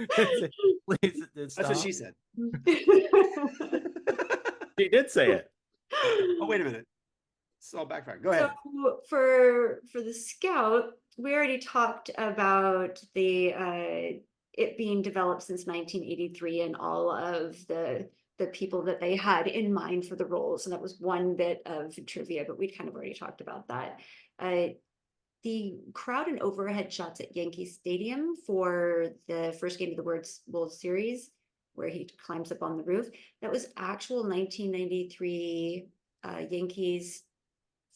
Please That's stop. what she said. She did say it. Oh, wait a minute. It's all backfired. Go ahead. So for the Scout, we already talked about the it being developed since 1983 and all of the people that they had in mind for the roles, and that was one bit of trivia, but we'd kind of already talked about that. The crowd and overhead shots at Yankee Stadium for the first game of the World Series, where he climbs up on the roof, that was actual 1993 Yankees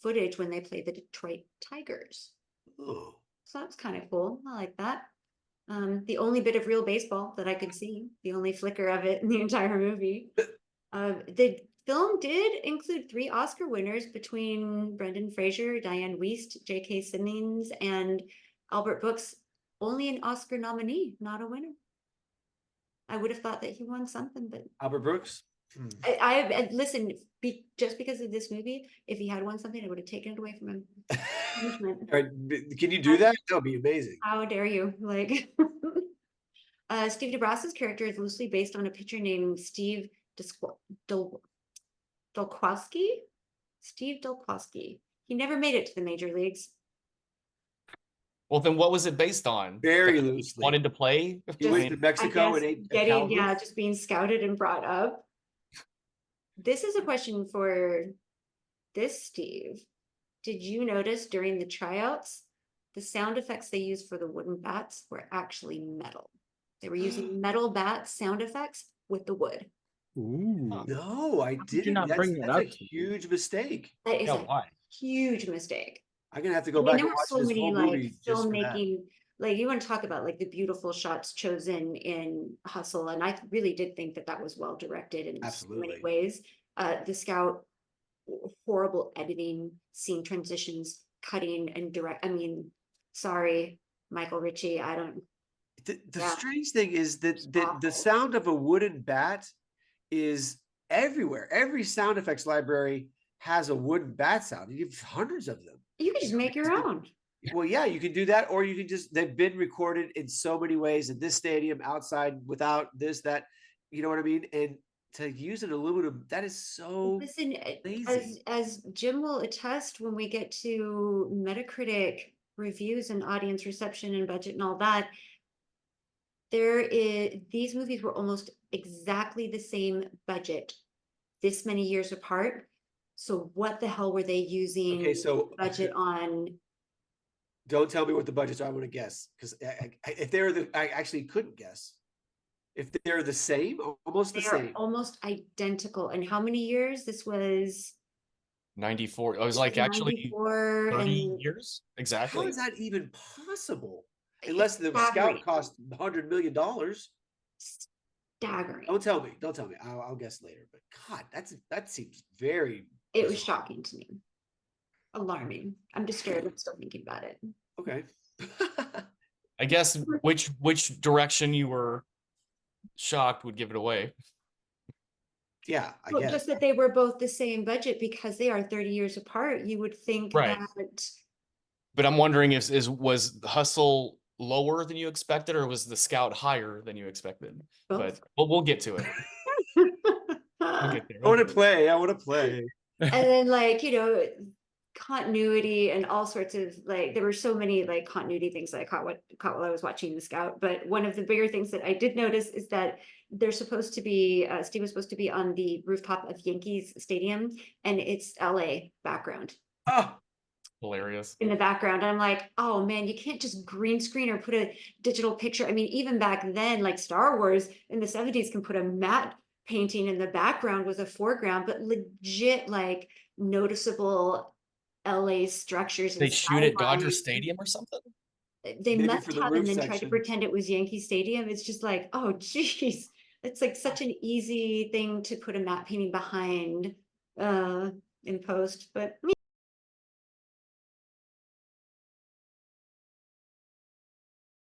footage when they played the Detroit Tigers. Oh. So that's kind of cool. I like that. The only bit of real baseball that I could see, the only flicker of it in the entire movie. The film did include 3 Oscar winners between Brendan Fraser, Diane Wiest, J.K. Simmons, and Albert Brooks. Only an Oscar nominee, not a winner. I would have thought that he won something, but Albert Brooks. I listen, just because of this movie, if he had won something, I would have taken it away from him. Can you do that? That would be amazing. How dare you? Like, Steve DeBras's character is loosely based on a pitcher named Steve Dolkowski. Steve Dolkowski. He never made it to the major leagues. Well, then what was it based on? Very He loosely. wanted to play. He went to Mexico and ate just being scouted and brought up. This is a question for this Steve. Did you notice during the tryouts, the sound effects they used for the wooden bats were actually metal? They were using metal bat sound effects with the wood. Ooh. No, I didn't. Not bring That's that a up huge mistake. That is why? huge mistake. I'm gonna have to go back and there were watch so this many whole like movie just for that. filmmaking, like you want to talk about like the beautiful shots chosen in Hustle, and I really did think that was well directed in so many ways. The Scout, horrible editing, scene transitions, cutting and direct. I mean, sorry, Michael Ritchie, I don't. The strange thing is that the sound of a wooden bat is everywhere. Every sound effects library has a wooden bat sound. You have hundreds of them. You can just make your own. Well, yeah, you can do that, or you can they've been recorded in so many ways in this stadium, outside, without this, that, you know what I mean? And to use an aluminum, that is so lazy. As Jim will attest, when we get to Metacritic reviews and audience reception and budget and all that, these movies were almost exactly the same budget this many years apart. So what the hell were they using budget on? Don't tell me what the budgets are. I want to guess, because if they're I actually couldn't guess. If they're the same, almost the same, almost identical. And how many years? This was 94. I was like, actually 30 years exactly. How is that even possible? Unless the Scout cost $100 million. Staggering. Don't tell me. I'll guess later. But God, that seems very. It was shocking to me. Alarming. I'm just scared. I'm still thinking about it. Okay. I guess which direction you were shocked would give it away. Yeah, I guess. Just that they were both the same budget because they are 30 years apart. You would think that. But I'm wondering was the Hustle lower than you expected, or was the Scout higher than you expected? Both. But we'll get to it. We'll get there. I want to play. And then, like, continuity and all sorts of, like, there were so many like continuity things that I caught while I was watching the Scout. But one of the bigger things that I did notice is that they're supposed to be Steve was supposed to be on the rooftop of Yankees Stadium, and it's LA background. Oh, hilarious. In the background. And I'm like, oh man, you can't just green screen or put a digital picture. I mean, even back then, like Star Wars in the 70s can put a matte painting in the background with a foreground, but legit like noticeable LA structures. They shoot at Dodger Stadium or something? They must have, and then try to pretend it was Yankee Stadium. It's just like, oh geez, it's like such an easy thing to put a matte painting behind in post, but